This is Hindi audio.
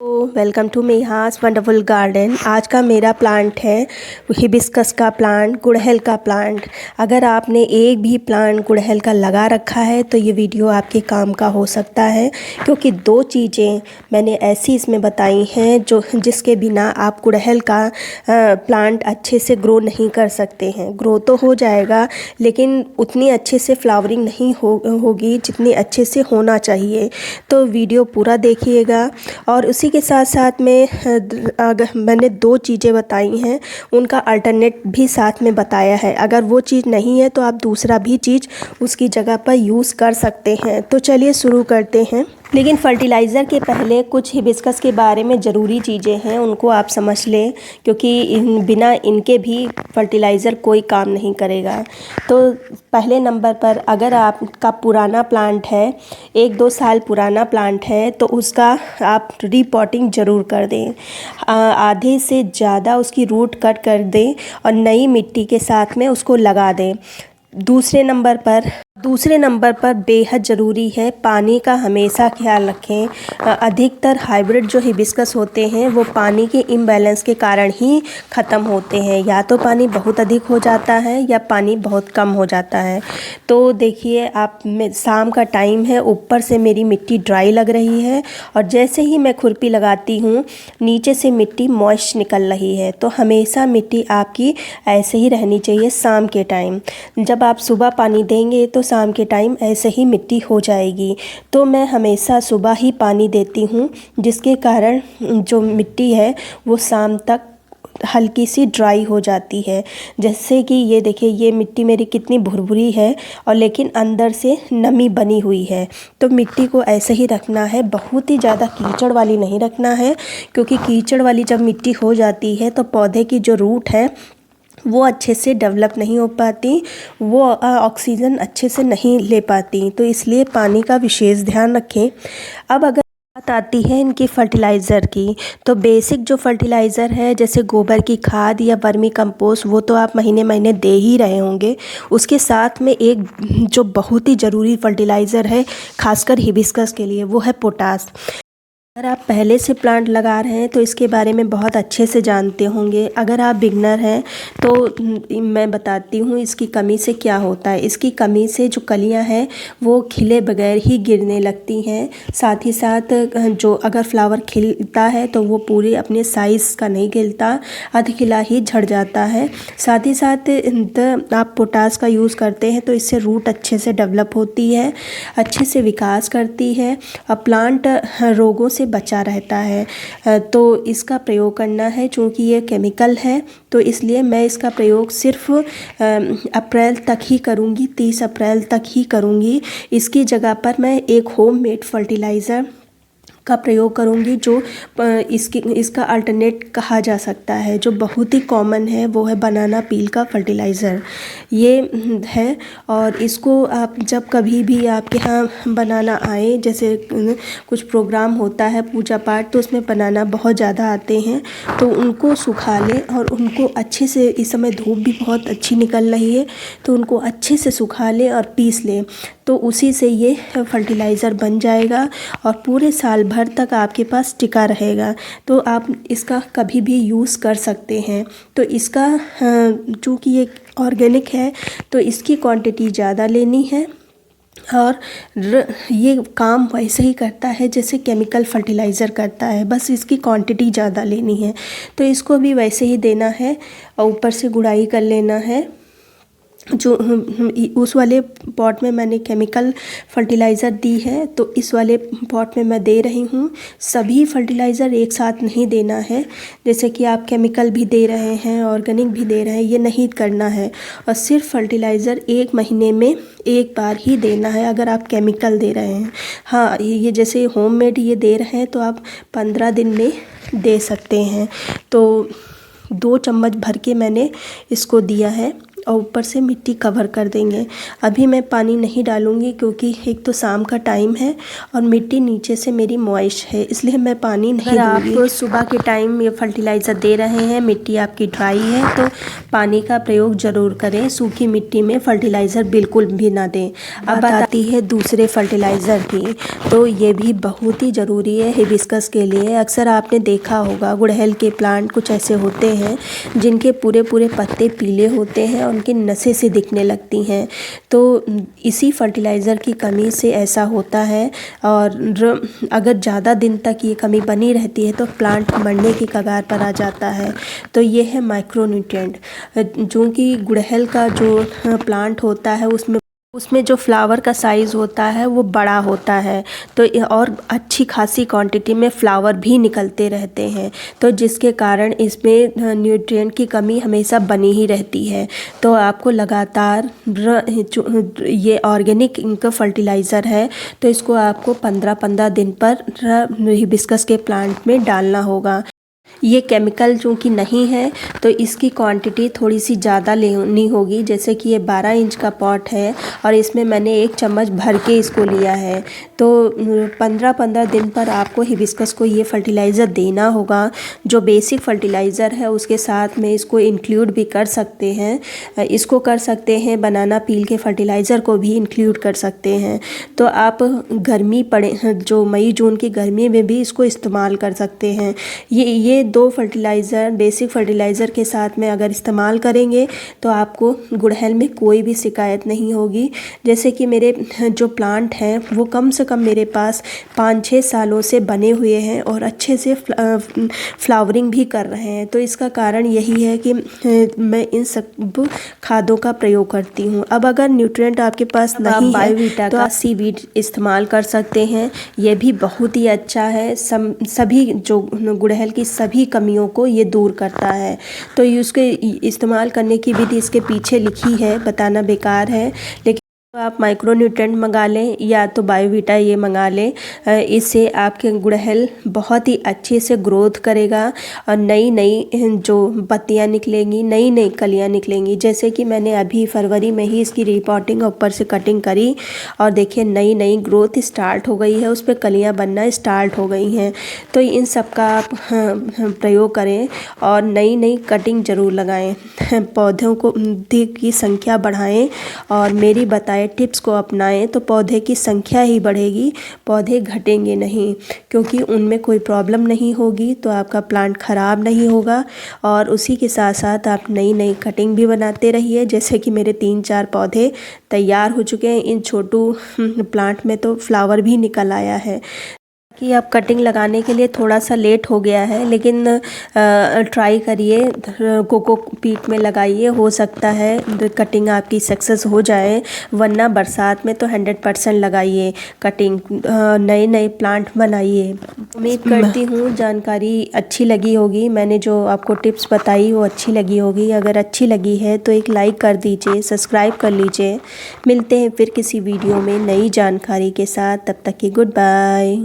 Welcome to Meha's wonderful garden. आज का मेरा प्लांट है हिबिस्कस का प्लांट, गुड़हल का प्लांट। अगर आपने एक भी प्लांट गुड़हल का लगा रखा है तो ये वीडियो आपके काम का हो सकता है, क्योंकि दो चीज़ें मैंने ऐसी इसमें बताई हैं जिसके बिना आप गुड़हल का प्लांट अच्छे से ग्रो नहीं कर सकते हैं। ग्रो तो हो जाएगा लेकिन उतनी अच्छे से फ्लावरिंग नहीं होगी जितनी अच्छे से होना चाहिए। तो वीडियो पूरा देखिएगा। और उसी के साथ साथ में अगर मैंने दो चीज़ें बताई हैं उनका अल्टरनेट भी साथ में बताया है। अगर वो चीज़ नहीं है तो आप दूसरा भी चीज़ उसकी जगह पर यूज़ कर सकते हैं। तो चलिए शुरू करते हैं। लेकिन फर्टिलाइज़र के पहले कुछ हिबिस्कस के बारे में ज़रूरी चीज़ें हैं, उनको आप समझ लें, क्योंकि बिना इनके भी फर्टिलाइज़र कोई काम नहीं करेगा। तो पहले नंबर पर, अगर आपका पुराना प्लांट है, 1-2 साल पुराना प्लांट है, तो उसका आप रीपॉटिंग ज़रूर कर दें। आधे से ज़्यादा उसकी रूट कट कर दें और नई मिट्टी के साथ में उसको लगा दें। दूसरे नंबर पर बेहद ज़रूरी है पानी का हमेशा ख्याल रखें। अधिकतर हाइब्रिड जो हिबिस्कस होते हैं वो पानी के इम्बैलेंस के कारण ही ख़त्म होते हैं। या तो पानी बहुत अधिक हो जाता है या पानी बहुत कम हो जाता है। तो देखिए, शाम का टाइम है, ऊपर से मेरी मिट्टी ड्राई लग रही है और जैसे ही मैं खुरपी लगाती हूँ नीचे से मिट्टी मॉइस्ट निकल रही है। तो हमेशा मिट्टी आपकी ऐसे ही रहनी चाहिए। शाम के टाइम जब आप सुबह पानी देंगे तो शाम के टाइम ऐसे ही मिट्टी हो जाएगी। तो मैं हमेशा सुबह ही पानी देती हूँ, जिसके कारण जो मिट्टी है वो शाम तक हल्की सी ड्राई हो जाती है। जैसे कि ये देखिए, ये मिट्टी मेरी कितनी भुरभुरी है और लेकिन अंदर से नमी बनी हुई है। तो मिट्टी को ऐसे ही रखना है, बहुत ही ज़्यादा कीचड़ वाली नहीं रखना है, क्योंकि कीचड़ वाली जब मिट्टी हो जाती है तो पौधे की जो रूट है वो अच्छे से डेवलप नहीं हो पाती, वो ऑक्सीजन अच्छे से नहीं ले पाती। तो इसलिए पानी का विशेष ध्यान रखें। अब अगर बात आती है इनकी फर्टिलाइज़र की, तो बेसिक जो फर्टिलाइज़र है जैसे गोबर की खाद या वर्मी कंपोस्ट, वो तो आप महीने महीने दे ही रहे होंगे। उसके साथ में एक जो बहुत ही ज़रूरी फर्टिलाइज़र है खासकर हिबिस्कस के लिए, वो है पोटास। अगर आप पहले से प्लांट लगा रहे हैं तो इसके बारे में बहुत अच्छे से जानते होंगे। अगर आप बिगनर हैं तो मैं बताती हूँ इसकी कमी से क्या होता है। इसकी कमी से जो कलियाँ हैं वो खिले बगैर ही गिरने लगती हैं। साथ ही साथ जो अगर फ्लावर खिलता है तो वो पूरे अपने साइज़ का नहीं खिलता, आध खिला ही झड़ जाता है। साथ ही साथ आप पोटास का यूज़ करते हैं तो इससे रूट अच्छे से डेवलप होती है, अच्छे से विकास करती है और प्लांट रोगों से बचा रहता है। तो इसका प्रयोग करना है, चूँकि ये केमिकल है तो इसलिए मैं इसका प्रयोग सिर्फ अप्रैल तक ही करूँगी, 30 अप्रैल तक ही करूँगी। इसकी जगह पर मैं एक होममेड फर्टिलाइज़र का प्रयोग करूँगी, जो इसका अल्टरनेट कहा जा सकता है, जो बहुत ही कॉमन है, वो है बनाना पील का फर्टिलाइज़र। ये है और इसको आप जब कभी भी आपके यहाँ बनाना आए, जैसे कुछ प्रोग्राम होता है पूजा पाठ, तो उसमें बनाना बहुत ज़्यादा आते हैं, तो उनको सुखा लें और उनको अच्छे से, इस समय धूप भी बहुत अच्छी निकल रही है, तो उनको अच्छे से सुखा लें और पीस लें। तो उसी से ये फर्टिलाइज़र बन जाएगा और पूरे साल भर तक आपके पास टिका रहेगा। तो आप इसका कभी भी यूज़ कर सकते हैं। तो इसका चूँकि ये ऑर्गेनिक है तो इसकी क्वांटिटी ज़्यादा लेनी है और ये काम वैसे ही करता है जैसे केमिकल फर्टिलाइज़र करता है, बस इसकी क्वांटिटी ज़्यादा लेनी है। तो इसको भी वैसे ही देना है और ऊपर से गुड़ाई कर लेना है। जो उस वाले पॉट में मैंने केमिकल फर्टिलाइज़र दी है तो इस वाले पॉट में मैं दे रही हूँ। सभी फर्टिलाइज़र एक साथ नहीं देना है, जैसे कि आप केमिकल भी दे रहे हैं, ऑर्गेनिक भी दे रहे हैं, ये नहीं करना है। और सिर्फ फर्टिलाइज़र 1 महीने में एक बार ही देना है अगर आप केमिकल दे रहे हैं। हाँ, ये जैसे होममेड ये दे रहे हैं तो आप 15 दिन में दे सकते हैं। तो 2 चम्मच भर के मैंने इसको दिया है और ऊपर से मिट्टी कवर कर देंगे। अभी मैं पानी नहीं डालूँगी क्योंकि एक तो शाम का टाइम है और मिट्टी नीचे से मेरी मॉइस्ट है, इसलिए मैं पानी नहीं दूँगी। आप सुबह के टाइम ये फर्टिलाइज़र दे रहे हैं, मिट्टी आपकी ड्राई है तो पानी का प्रयोग ज़रूर करें। सूखी मिट्टी में फर्टिलाइज़र बिल्कुल भी ना दें। अब आती है दूसरे फर्टिलाइज़र की, तो ये भी बहुत ही ज़रूरी है हिबिस्कस के लिए। अक्सर आपने देखा होगा गुड़हल के प्लांट कुछ ऐसे होते हैं जिनके पूरे पूरे पत्ते पीले होते हैं और उनकी नसें से दिखने लगती हैं, तो इसी फर्टिलाइज़र की कमी से ऐसा होता है। और अगर ज़्यादा दिन तक ये कमी बनी रहती है तो प्लांट मरने की कगार पर आ जाता है। तो ये है माइक्रोन्यूट्रिएंट, जो कि गुड़हल का जो प्लांट होता है उसमें जो फ्लावर का साइज़ होता है वो बड़ा होता है, तो और अच्छी खासी क्वांटिटी में फ्लावर भी निकलते रहते हैं, तो जिसके कारण इसमें न्यूट्रिएंट की कमी हमेशा बनी ही रहती है। तो आपको लगातार ये ऑर्गेनिक इनका फर्टिलाइज़र है, तो इसको आपको 15-15 दिन पर हिबिस्कस के प्लांट में डालना होगा। ये केमिकल जो कि नहीं है तो इसकी क्वांटिटी थोड़ी सी ज़्यादा लेनी होगी। जैसे कि ये 12 इंच का पॉट है और इसमें मैंने 1 चम्मच भर के इसको लिया है, तो 15-15 दिन पर आपको हिबिस्कस को ये फर्टिलाइज़र देना होगा। जो बेसिक फर्टिलाइज़र है उसके साथ में इसको इंक्लूड भी कर सकते हैं। इसको कर सकते हैं, बनाना पील के फर्टिलाइज़र को भी इंक्लूड कर सकते हैं। तो आप गर्मी पड़े जो मई जून की गर्मी में भी इसको इस्तेमाल कर सकते हैं। ये 2 फर्टिलाइज़र बेसिक फर्टिलाइज़र के साथ में अगर इस्तेमाल करेंगे तो आपको गुड़हल में कोई भी शिकायत नहीं होगी। जैसे कि मेरे जो प्लांट हैं वो कम से कम मेरे पास 5-6 सालों से बने हुए हैं और अच्छे से फ्लावरिंग भी कर रहे हैं। तो इसका कारण यही है कि मैं इन सब खादों का प्रयोग करती हूँ। अब अगर न्यूट्रिएंट आपके पास नहीं है बायोवीटा तो आप सीवीड इस्तेमाल कर सकते हैं, ये भी बहुत ही अच्छा है। सभी जो गुड़हल की सभी कमियों को ये दूर करता है। तो उसके इस्तेमाल करने की विधि इसके पीछे लिखी है, बताना बेकार है, लेकिन आप माइक्रोन्यूट्रिएंट मंगा लें या तो बायोवीटा ये मंगा लें। इससे आपके गुड़हल बहुत ही अच्छे से ग्रोथ करेगा और नई नई जो पत्तियां निकलेंगी, नई नई कलियां निकलेंगी। जैसे कि मैंने अभी फरवरी में ही इसकी रिपोर्टिंग ऊपर से कटिंग करी और देखिए नई नई ग्रोथ स्टार्ट हो गई है, उस पर कलियां बनना स्टार्ट हो गई हैं। तो इन सब का आप प्रयोग करें और नई नई कटिंग ज़रूर लगाएं, पौधों को की संख्या बढ़ाएं और मेरी बताए टिप्स को अपनाएं तो पौधे की संख्या ही बढ़ेगी, पौधे घटेंगे नहीं, क्योंकि उनमें कोई प्रॉब्लम नहीं होगी तो आपका प्लांट ख़राब नहीं होगा। और उसी के साथ साथ आप नई नई कटिंग भी बनाते रहिए। जैसे कि मेरे 3-4 पौधे तैयार हो चुके हैं, इन छोटू प्लांट में तो फ्लावर भी निकल आया है। कि अब कटिंग लगाने के लिए थोड़ा सा लेट हो गया है, लेकिन ट्राई करिए, कोकोपीट में लगाइए, हो सकता है कटिंग आपकी सक्सेस हो जाए, वरना बरसात में तो 100% लगाइए कटिंग, नए नए प्लांट बनाइए। उम्मीद करती हूँ जानकारी अच्छी लगी होगी, मैंने जो आपको टिप्स बताई वो अच्छी लगी होगी। अगर अच्छी लगी है तो एक लाइक कर दीजिए, सब्सक्राइब कर लीजिए। मिलते हैं फिर किसी वीडियो में नई जानकारी के साथ, तब तक की गुड बाय।